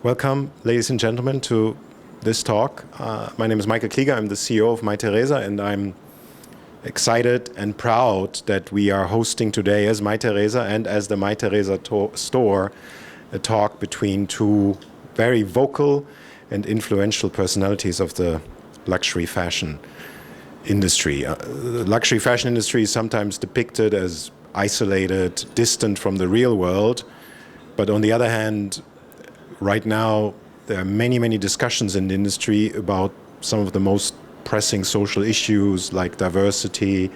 Welcome, ladies and gentlemen, to this talk. My name is Michael Klieger. I'm the CEO of Mytheresa, and I'm excited and proud that we are hosting today as Mytheresa and as the Mytheresa store a talk between two very vocal and influential personalities of the luxury fashion industry. The luxury fashion industry is sometimes depicted as isolated, distant from the real world, but on the other hand, right now, there are many discussions in the industry about some of the most pressing social issues like diversity,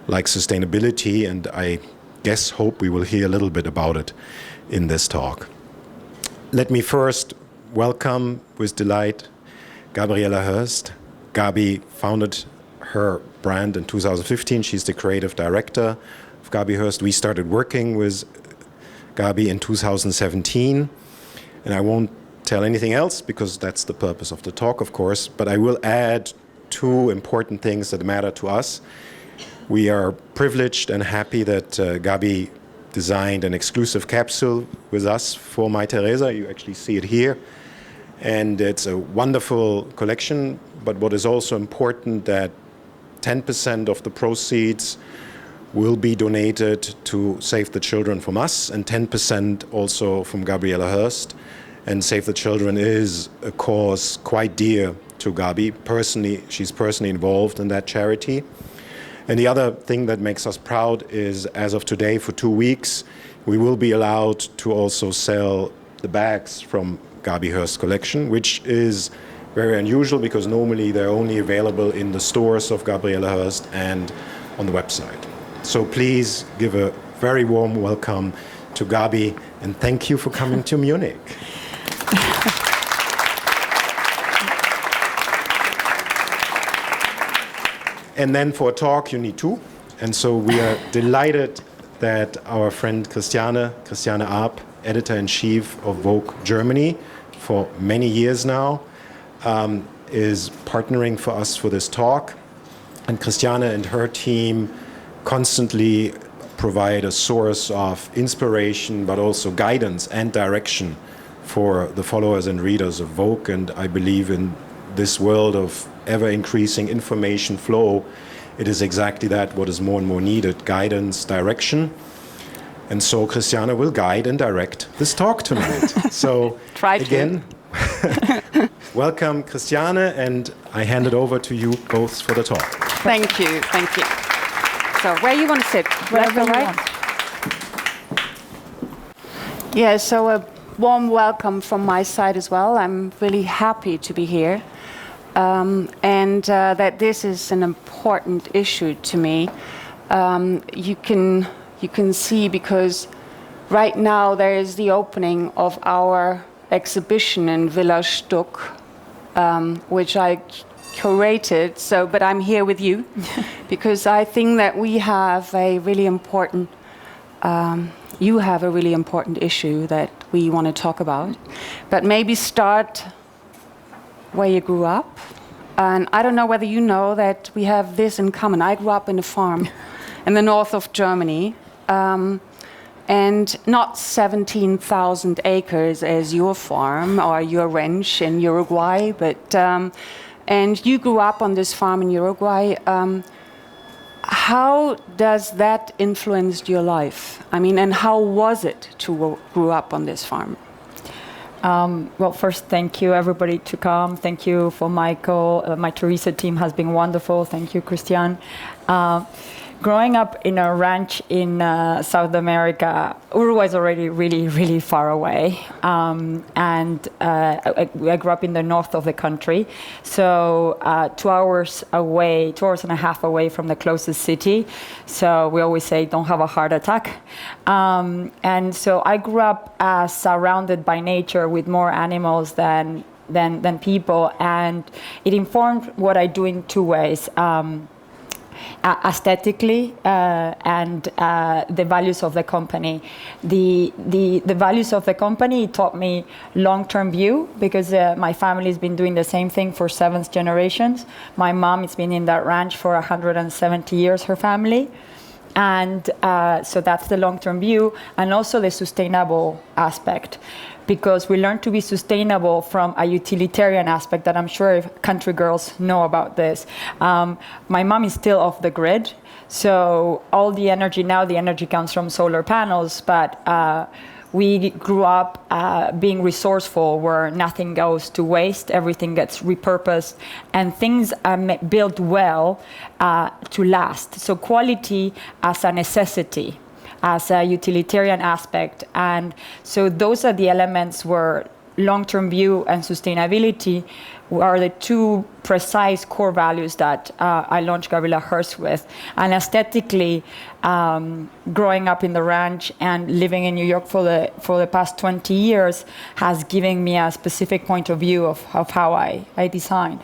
like sustainability, and I hope we will hear a little bit about it in this talk. Let me first welcome with delight Gabriela Hearst. Gabi founded her brand in 2015. She's the creative director of Gabi Hurst. We started working with Gabi in 2017. And I won't tell anything else because that's the purpose of the talk, of course, but I will add two important things that matter to us. We are privileged and happy that Gabi designed an exclusive capsule with us for Mytheresa. You actually see it here. And it's a wonderful collection, but what is also important that 10% of the proceeds will be donated to Save the Children from us, and 10% also from Gabriela Hearst. And Save the Children is a cause quite dear to Gabi. Personally, she's personally involved in that charity. And the other thing that makes us proud is, as of today, for 2 weeks, we will be allowed to also sell the bags from Gabi Hurst's collection, which is very unusual because normally they're only available in the stores of Gabriela Hearst and on the website. So please give a very warm welcome to Gabi, and thank you for coming to Munich. And then for a talk, you need two. And so we are delighted that our friend Christiane Arp, editor-in-chief of Vogue Germany for many years now, is partnering for us for this talk. And Christiane and her team constantly provide a source of inspiration, but also guidance and direction for the followers and readers of Vogue. And I believe in this world of ever-increasing information flow, it is exactly that what is more and more needed, guidance, direction. And so Christiane will guide and direct this talk tonight. So again, welcome Christiane, and I hand it over to you both for the talk. Thank you. So where you want to sit? Left or right? Yeah, so a warm welcome from my side as well. I'm really happy to be here. And that this is an important issue to me. You can see because right now there is the opening of our exhibition in Villa Stuck, which I curated. But I'm here with you because I think that we have a really important. You have a really important issue that we want to talk about, but maybe start where you grew up. And I don't know whether you know that we have this in common. I grew up in a farm in the north of Germany, and not 17,000 acres as your farm or your ranch in Uruguay, but and you grew up on this farm in Uruguay. How does that influence your life? I mean, and how was it to grow up on this farm? Well, first, thank you, everybody, to come. Thank you for Michael. Mytheresa team has been wonderful. Thank you, Christian. Growing up in a ranch in South America, Uruguay is already really far away. And I grew up in the north of the country. So 2 hours away, 2 hours and a half away from the closest city. So we always say, don't have a heart attack. And so I grew up surrounded by nature with more animals than people. And it informed what I do in two ways. Aesthetically and the values of the company. The values of the company taught me long-term view because my family has been doing the same thing for 7 generations. My mom has been in that ranch for 170 years, her family. And so that's the long-term view, and also the sustainable aspect. because we learned to be sustainable from a utilitarian aspect that I'm sure country girls know about this. My mom is still off the grid, so all the energy now, the energy comes from solar panels, but we grew up being resourceful, where nothing goes to waste, everything gets repurposed, and things are built well to last. So quality as a necessity, as a utilitarian aspect. And so those are the elements where long-term view and sustainability are the two precise core values that I launched Gabriela Hearst with. And aesthetically, growing up in the ranch and living in New York for the past 20 years has given me a specific point of view of how I design.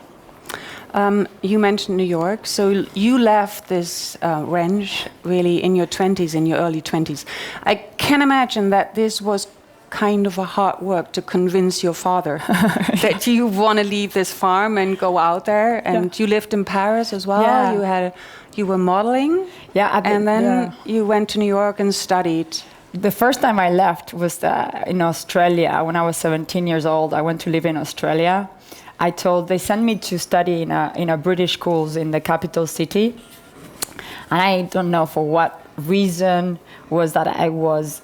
You mentioned New York, so you left this ranch really in your 20s, in your early 20s. I can imagine that this was kind of a hard work to convince your father that you want to leave this farm and go out there. And you lived in Paris as well. Yeah. You were modeling. Yeah, and then you went to New York and studied. The first time I left was in Australia. When I was 17 years old, I went to live in Australia. They sent me to study in a British schools in the capital city. And I don't know for what reason was that I was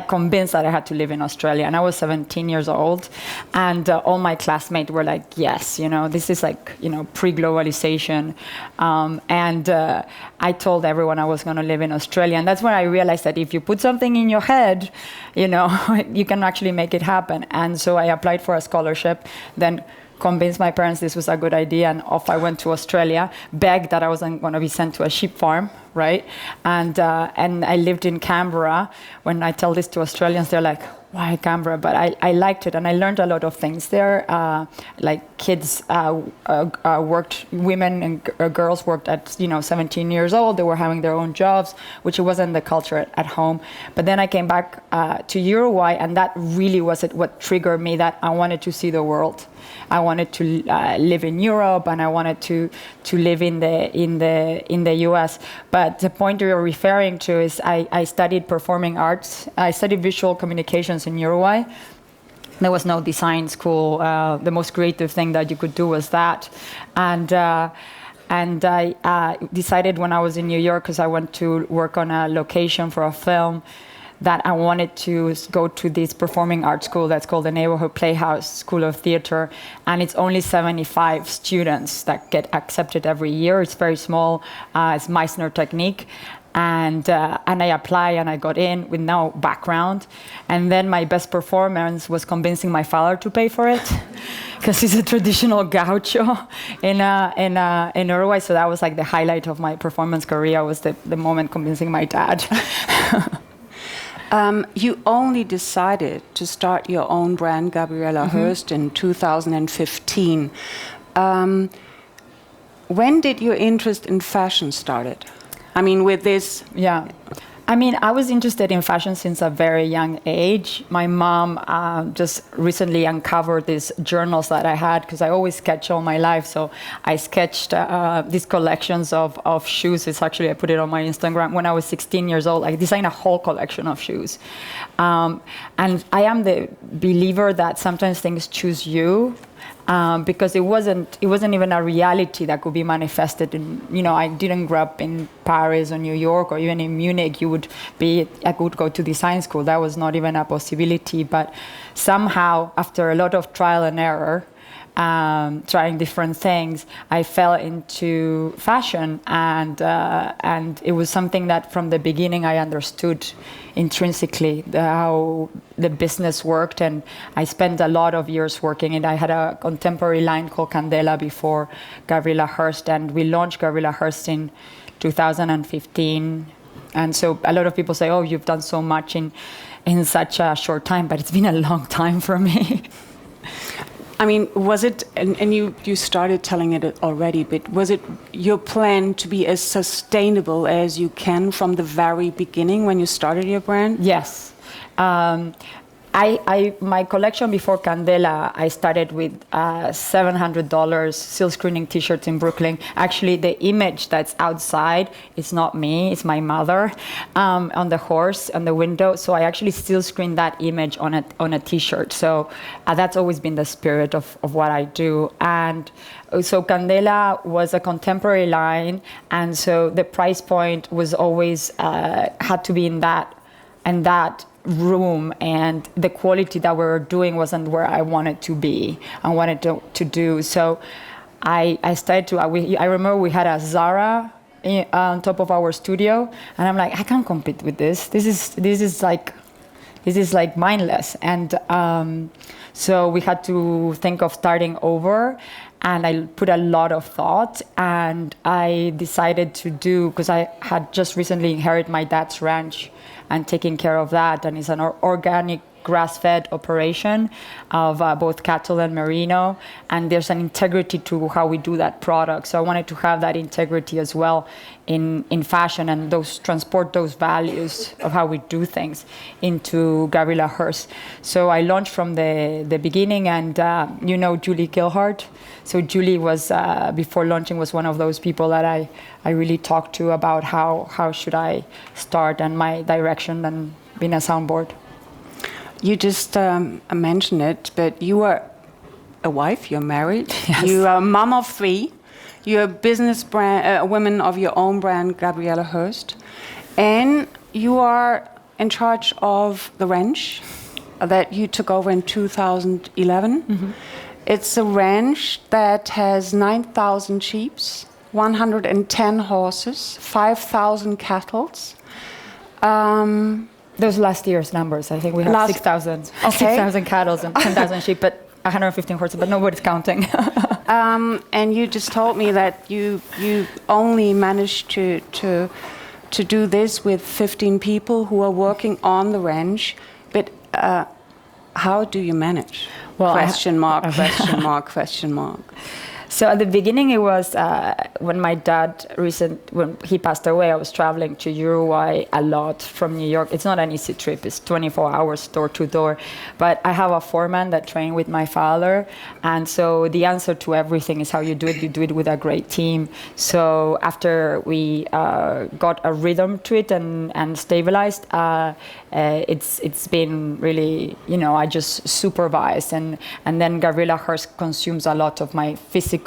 convinced that I had to live in Australia. And I was 17 years old. And all my classmates were like, yes, this is pre-globalization. And I told everyone I was going to live in Australia. And that's when I realized that if you put something in your head, you can actually make it happen. And so I applied for a scholarship, then convinced my parents this was a good idea, and off I went to Australia, begged that I wasn't going to be sent to a sheep farm, right? And I lived in Canberra. When I tell this to Australians, they're like, why Canberra? But I liked it, and I learned a lot of things there. Kids worked, women and girls worked at 17 years old. They were having their own jobs, which wasn't the culture at home. But then I came back to Uruguay, and that really was what triggered me, that I wanted to see the world. I wanted to live in Europe, and I wanted to live in the US. But the point you're referring to is I studied performing arts. I studied visual communications in Uruguay. There was no design school. The most creative thing that you could do was that. And I decided when I was in New York, because I went to work on a location for a film, that I wanted to go to this performing arts school that's called the Neighborhood Playhouse School of Theater. And it's only 75 students that get accepted every year. It's very small. It's Meissner technique. And I applied, and I got in with no background. And then my best performance was convincing my father to pay for it, because he's a traditional gaucho in Uruguay. So that was the highlight of my performance career, was the moment convincing my dad. You only decided to start your own brand, Gabriela Hurst, in 2015. When did your interest in fashion started? I mean, with this... Yeah. I was interested in fashion since a very young age. My mom just recently uncovered these journals that I had, because I always sketch all my life. So I sketched these collections of shoes. It's actually, I put it on my Instagram. When I was 16 years old, I designed a whole collection of shoes. And I am the believer that sometimes things choose you. Because it wasn't even a reality that could be manifested in, I didn't grow up in Paris or New York or even in Munich. I could go to design school. That was not even a possibility. But somehow, after a lot of trial and error, trying different things, I fell into fashion, and it was something that from the beginning I understood intrinsically how the business worked, and I spent a lot of years working it. I had a contemporary line called Candela before Gabriela Hearst, and we launched Gabriela Hearst in 2015. And so a lot of people say, oh, you've done so much in such a short time, but it's been a long time for me. I mean, was it, and you started telling it already, but was it your plan to be as sustainable as you can from the very beginning when you started your brand? Yes. My collection before Candela, I started with $700 silk screening T-shirts in Brooklyn. Actually, the image that's outside is not me; it's my mother on the horse on the window. So I actually still screen that image on a T-shirt. So that's always been the spirit of what I do. And so Candela was a contemporary line, and so the price point was always had to be in that room, and the quality that we were doing wasn't where I wanted to be and wanted to do. So I started to, I remember we had a Zara on top of our studio, and I'm like, I can't compete with this. This is like mindless. And so we had to think of starting over, and I put a lot of thought, and I decided to do, because I had just recently inherited my dad's ranch and taking care of that, and it's an organic grass-fed operation of both cattle and merino, and there's an integrity to how we do that product. So I wanted to have that integrity as well in fashion, and transport those values of how we do things into Gabriela Hearst. So I launched from the beginning, and Julie Gilhart. So Julie was, before launching, was one of those people that I really talked to about how should I start and my direction and being a soundboard. You just mentioned it, but you are a wife, you're married, yes. You are a mom of 3, you're a business brand, a woman of your own brand, Gabriela Hurst, and you are in charge of the ranch that you took over in 2011. Mm-hmm. It's a ranch that has 9,000 sheep, 110 horses, 5,000 cattle. Those last year's numbers, I think we have 6,000 cattle and 10,000 sheep, but 115 horses, but nobody's counting. And you just told me that you only managed to do this with 15 people who are working on the ranch, but how do you manage? Well, question mark, question mark, question mark. So at the beginning, it was when my dad when he passed away, I was traveling to Uruguay a lot from New York. It's not an easy trip. It's 24 hours door to door. But I have a foreman that trained with my father. And so the answer to everything is how you do it with a great team. So after we got a rhythm to it and stabilized, it's been really, I just supervise. And then Gabriela Hearst consumes a lot of my physical,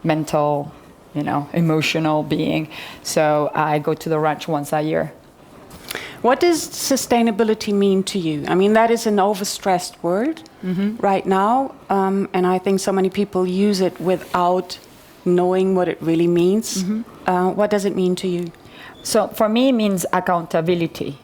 mental, emotional being. So I go to the ranch once a year. What does sustainability mean to you? I mean, that is an overstressed word right now, and I think so many people use it without knowing what it really means. What does it mean to you? So for me, it means accountability.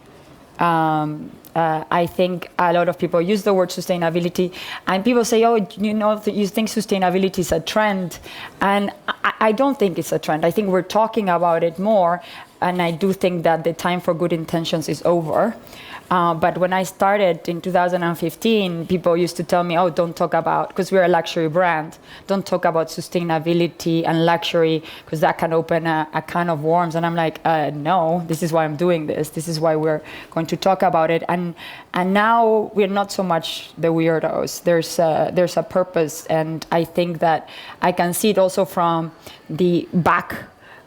I think a lot of people use the word sustainability, and people say, you think sustainability is a trend. And I don't think it's a trend. I think we're talking about it more, and I do think that the time for good intentions is over. But when I started in 2015, people used to tell me, don't talk about, because we're a luxury brand, don't talk about sustainability and luxury, because that can open a can of worms. And I'm like, no, this is why I'm doing this. This is why we're going to talk about it. And now we're not so much the weirdos. There's a purpose. And I think that I can see it also from the back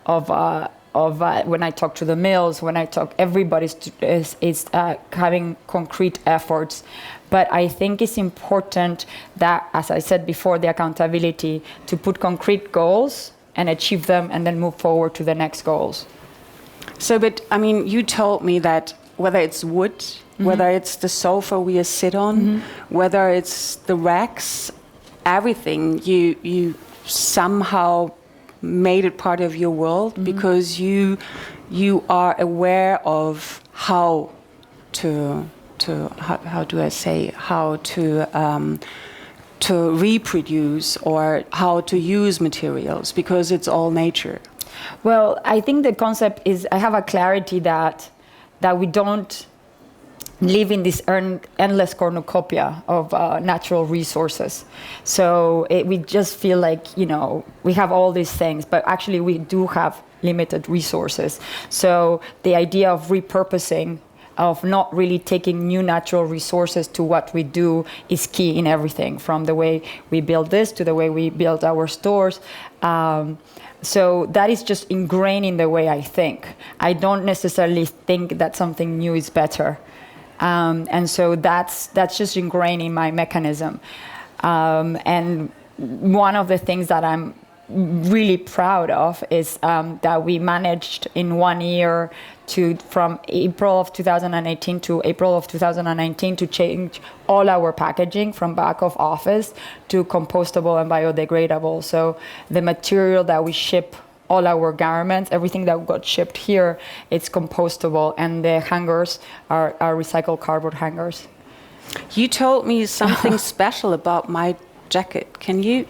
of when I talk to the mills, when I talk, everybody is having concrete efforts. But I think it's important that, as I said before, the accountability to put concrete goals and achieve them and then move forward to the next goals. So, but I mean, you told me that whether it's wood, whether it's the sofa we sit on, whether it's the racks, everything, you somehow made it part of your world because you are aware of how to reproduce or how to use materials, because it's all nature. Well, I think the concept is, I have a clarity that we don't live in this endless cornucopia of natural resources. So we just feel like, we have all these things, but actually we do have limited resources. So the idea of repurposing of not really taking new natural resources to what we do is key in everything, from the way we build this to the way we build our stores. So that is just ingrained in the way I think. I don't necessarily think that something new is better. And so that's just ingrained in my mechanism. And one of the things that I'm really proud of is that we managed in 1 year from April of 2018 to April of 2019 to change all our packaging from back of office to compostable and biodegradable. So the material that we ship, all our garments, everything that got shipped here, it's compostable, and the hangers are recycled cardboard hangers. You told me something special about my jacket. Can you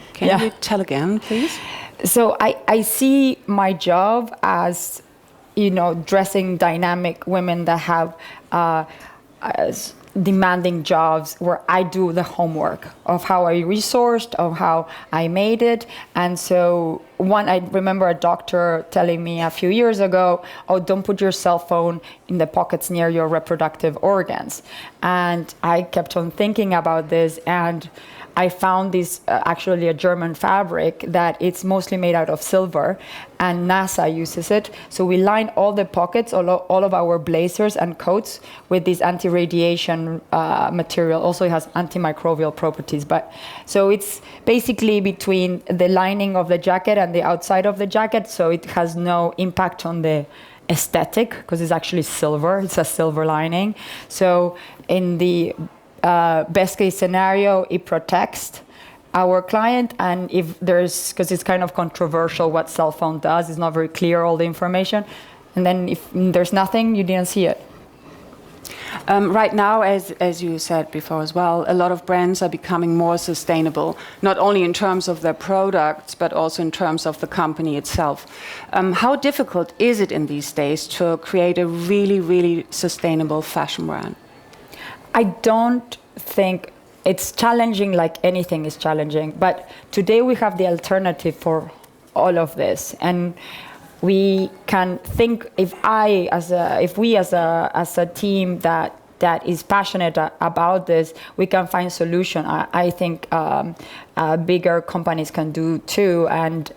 tell again, please? So I see my job as, dressing dynamic women that have demanding jobs where I do the homework of how I resourced, of how I made it. And so I remember a doctor telling me a few years ago, don't put your cell phone in the pockets near your reproductive organs. And I kept on thinking about this, and I found this actually a German fabric that it's mostly made out of silver, and NASA uses it. So we line all the pockets, all of our blazers and coats with this anti-radiation material. Also, it has antimicrobial properties. So it's basically between the lining of the jacket and the outside of the jacket, so it has no impact on the aesthetic because it's actually silver. It's a silver lining. So in the best case scenario, it protects our client, and because it's kind of controversial what cell phone does, it's not very clear, all the information, and then if there's nothing, you didn't see it. Right now, as you said before as well, a lot of brands are becoming more sustainable, not only in terms of their products, but also in terms of the company itself. How difficult is it in these days to create a really, really sustainable fashion brand? I don't think it's challenging, like anything is challenging, but today we have the alternative for all of this, and we can think, if we as a team that is passionate about this, we can find solution. I think bigger companies can do too. And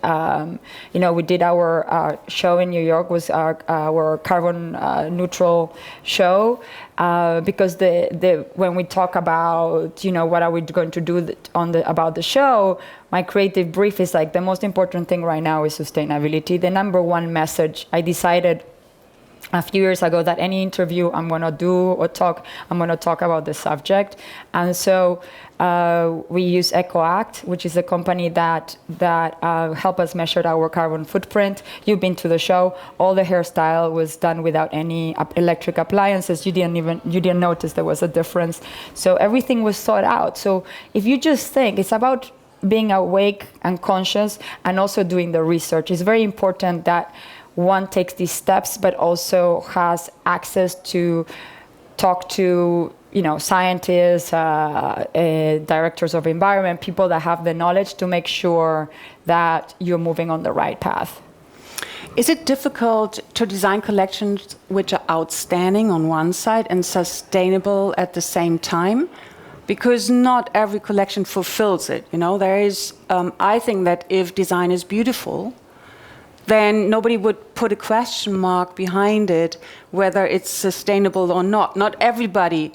we did our show in New York, was our carbon neutral show, because when we talk about what are we going to do about the show, my creative brief is like the most important thing right now is sustainability. The number one message I decided a few years ago that any interview I'm going to do or talk, I'm going to talk about the subject. And so we use EcoAct, which is a company that help us measure our carbon footprint. You've been to the show. All the hairstyle was done without any electric appliances. You didn't notice there was a difference. So everything was thought out. So if you just think, it's about being awake and conscious and also doing the research. It's very important that one takes these steps, but also has access to talk to scientists, directors of environment, people that have the knowledge to make sure that you're moving on the right path. Is it difficult to design collections which are outstanding on one side and sustainable at the same time? Because not every collection fulfills it. There is, I think that if design is beautiful, then nobody would put a question mark behind it, whether it's sustainable or not. Not everybody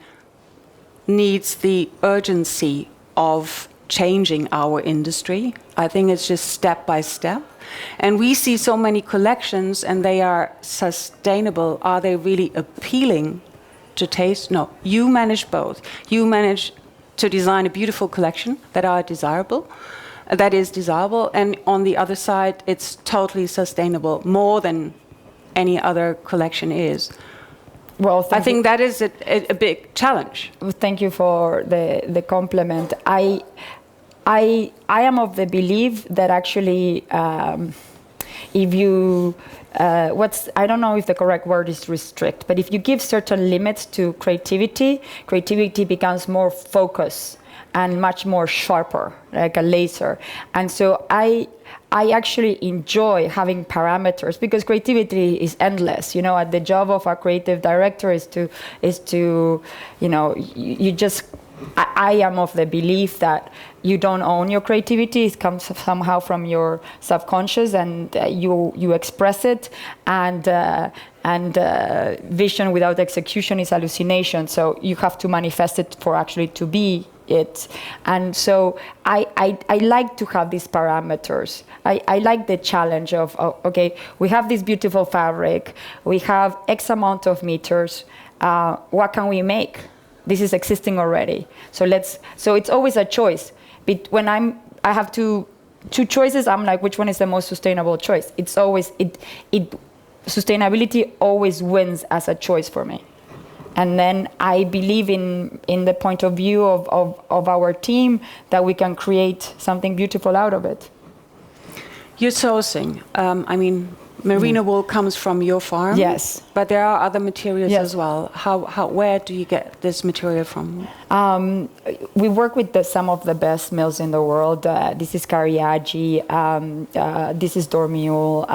needs the urgency of changing our industry. I think it's just step by step. And we see so many collections and they are sustainable. Are they really appealing to taste? No. You manage both. You manage to design a beautiful collection that is desirable, and on the other side, it's totally sustainable, more than any other collection is. Well, I think that is a big challenge. Thank you for the compliment. I am of the belief that actually, if you I don't know if the correct word is restrict, but if you give certain limits to creativity, creativity becomes more focused and much more sharper, like a laser. And so I actually enjoy having parameters because creativity is endless. You know, the job of a creative director is to, you know, you just. I am of the belief that you don't own your creativity. It comes somehow from your subconscious, and you express it. And vision without execution is hallucination. So you have to manifest it for actually to be it. And so I like to have these parameters. I like the challenge of okay, we have this beautiful fabric. We have X amount of meters. What can we make? This is existing already. So it's always a choice. But when I have two choices, I'm like, which one is the most sustainable choice? It's always, sustainability always wins as a choice for me. And then I believe in the point of view of our team that we can create something beautiful out of it. You're sourcing. I mean, merino wool comes from your farm. Yes. But there are other materials Yes. as well. Where do you get this material from? We work with some of the best mills in the world. This is Cariaggi. This is Dormule.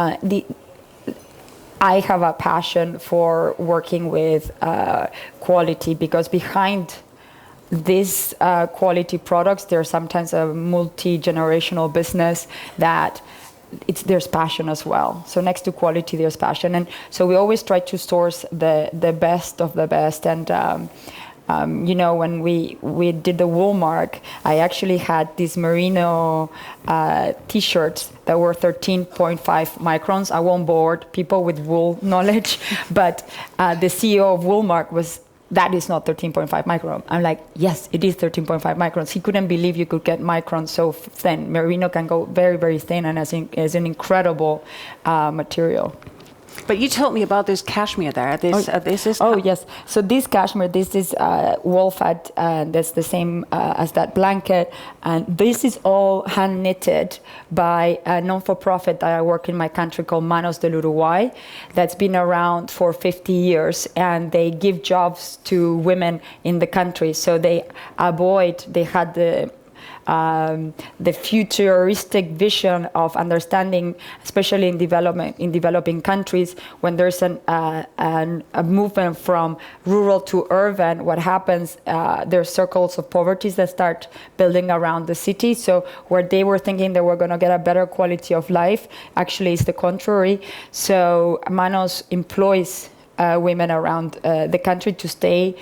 I have a passion for working with quality because behind these quality products, there's sometimes a multi-generational business that there's passion as well. So next to quality, there's passion. And so we always try to source the best of the best. And, you know, when we did the wool mark, I actually had these merino T-shirts that were 13.5 microns. I won't bore people with wool knowledge, but the CEO of Woolmark was, that is not 13.5 micron. I'm like, yes, it is 13.5 microns. He couldn't believe you could get microns so thin. Merino can go very, very thin and is an incredible material. But you told me about this cashmere there. This is. Oh yes. So this cashmere, this is wool fat, and that's the same as that blanket. And this is all hand knitted by a non-for-profit that I work in my country called Manos del Uruguay. That's been around for 50 years, and they give jobs to women in the country. So they had the futuristic vision of understanding, especially in developing countries, when there's a movement from rural to urban, what happens, there's circles of poverty that start building around the city. So where they were thinking they were going to get a better quality of life, actually it's the contrary. So Manos employs women around the country to stay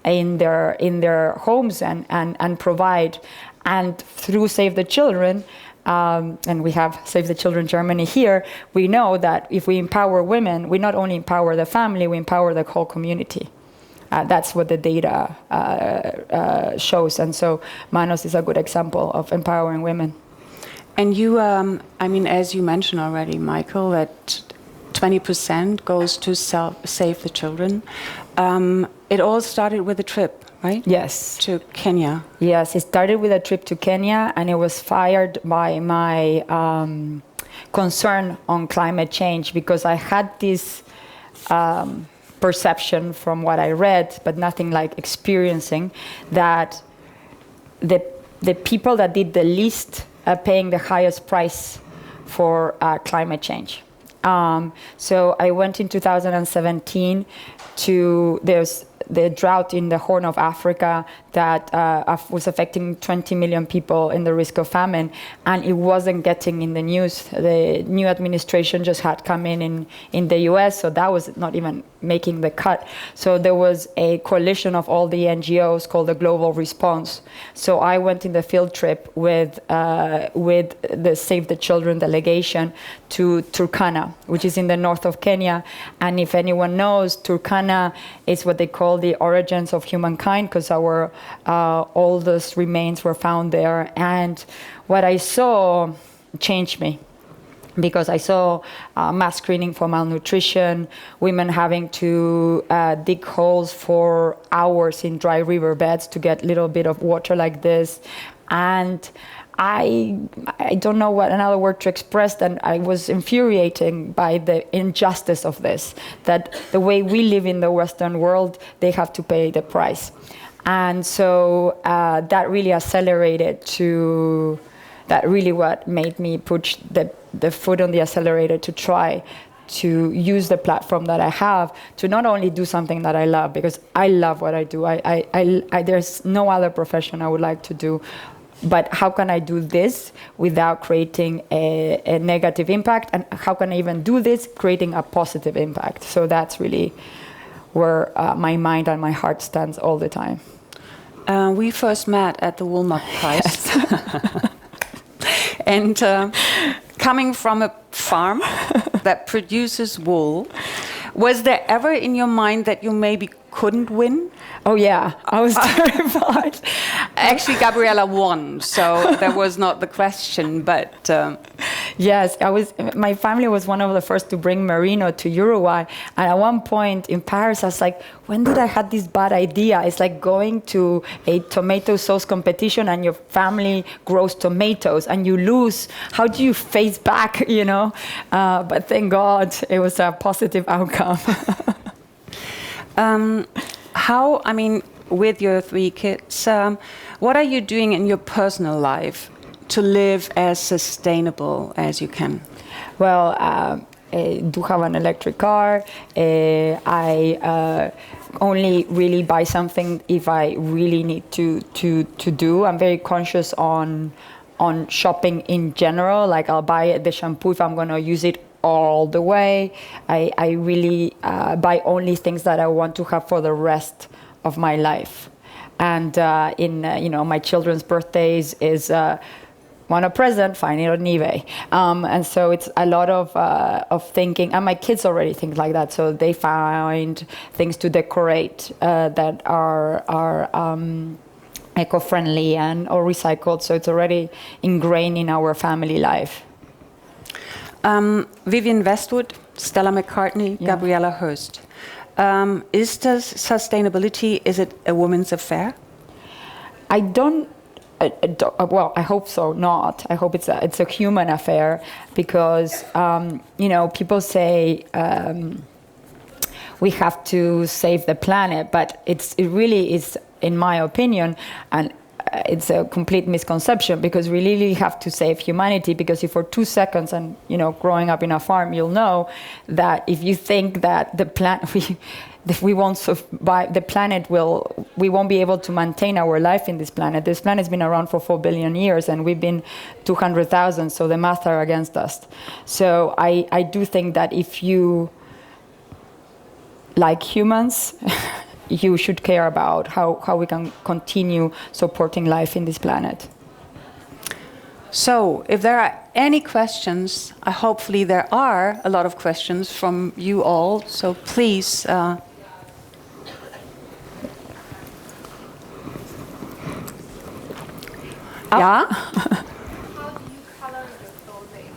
in their homes and provide. And through Save the Children, and we have Save the Children Germany here, we know that if we empower women, we not only empower the family, we empower the whole community. That's what the data shows. And so Manos is a good example of empowering women. And you, I mean, as you mentioned already, Michael, that 20% goes to Save the Children. It all started with a trip, right? Yes. To Kenya. Yes, it started with a trip to Kenya, and it was fired by my concern on climate change, because I had this perception from what I read, but nothing like experiencing, that the people that did the least are paying the highest price for climate change. So I went in 2017 to there's the drought in the Horn of Africa that was affecting 20 million people in the risk of famine, and it wasn't getting in the news. The new administration just had come in the US, so that was not even making the cut. So there was a coalition of all the NGOs called the Global Response. So I went in the field trip with the Save the Children delegation to Turkana, which is in the north of Kenya. And if anyone knows, Turkana is what they call the origins of humankind, because our oldest remains were found there. And what I saw changed me, because I saw mass screening for malnutrition, women having to dig holes for hours in dry riverbeds to get a little bit of water like this. And I don't know what another word to express than I was infuriating by the injustice of this, that the way we live in the Western world, they have to pay the price. And so that really accelerated to, that really what made me push the foot on the accelerator to try to use the platform that I have to not only do something that I love, because I love what I do. There's no other profession I would like to do. But how can I do this without creating a negative impact? And how can I even do this creating a positive impact? So that's really where my mind and my heart stands all the time. We first met at the Wool Mug Prize. And coming from a farm that produces wool, was there ever in your mind that you maybe couldn't win? Oh yeah, I was terrified. Actually, Gabriela won, so that was not the question. But yes, my family was one of the first to bring merino to Uruguay, and at one point in Paris, I was like, "When did I have this bad idea?" It's like going to a tomato sauce competition, and your family grows tomatoes, and you lose. How do you face back? You know, but thank God it was a positive outcome. How, I mean, with your 3 kids, what are you doing in your personal life to live as sustainable as you can? Well, I do have an electric car. I only really buy something if I really need to do. I'm very conscious on shopping in general. Like I'll buy the shampoo if I'm going to use it all the way. I really buy only things that I want to have for the rest of my life. And my children's birthdays is want a present, find it on eBay. And so it's a lot of thinking, and my kids already think like that. So they find things to decorate that are eco-friendly or recycled. So it's already ingrained in our family life. Vivienne Westwood, Stella McCartney, yeah. Gabriela Hearst. Is sustainability, is it a woman's affair? I don't, well, I hope so not. I hope it's a human affair because, people say we have to save the planet, but it really is, in my opinion, and it's a complete misconception because we really have to save humanity, because if for 2 seconds, and growing up in a farm, you'll know that if you think that we won't survive, the planet we won't be able to maintain our life in this planet. This planet's been around for 4 billion years and we've been 200,000, so the math are against us. So I do think that if you like humans, you should care about how we can continue supporting life in this planet. So, if there are any questions, hopefully there are a lot of questions from you all, so please. Yeah? How do you color your clothing?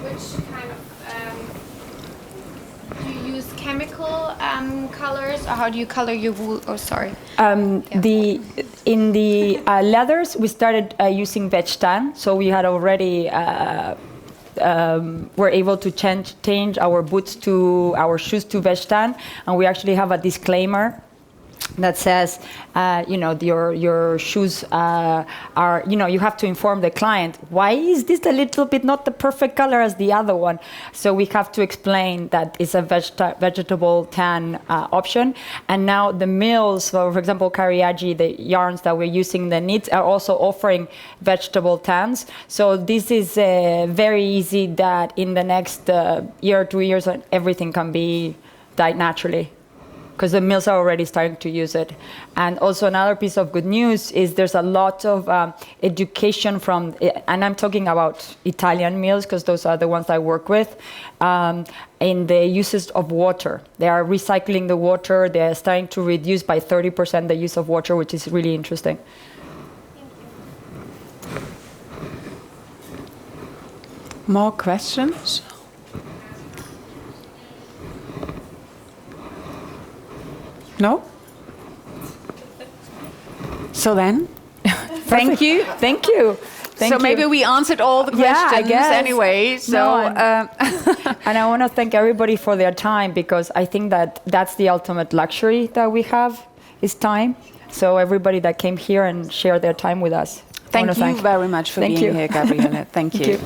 Which kind of, do you use chemical colors, or how do you color your wool? Oh, sorry. In the leathers, we started using veg tan, so we had already were able to change our boots to our shoes to veg tan, and we actually have a disclaimer that says, your shoes are, you have to inform the client, why is this a little bit not the perfect color as the other one? So we have to explain that it's a vegetable tan option. And now the mills, for example, Cariaggi, the yarns that we're using, the knits, are also offering vegetable tans. So this is very easy that in the next year or 2 years, everything can be dyed naturally, because the mills are already starting to use it. And also another piece of good news is there's a lot of education from, and I'm talking about Italian mills because those are the ones I work with, in the uses of water. They are recycling the water. They're starting to reduce by 30% the use of water, which is really interesting. More questions? No? So then, Thank you. Thank you. Thank so you. maybe we answered all the questions I guess. anyway. So, No, and I want to thank everybody for their time, because I think that that's the ultimate luxury that we have, is time. So everybody that came here and shared their time with us. Thank you very much for being here, Gabriela. Thank you.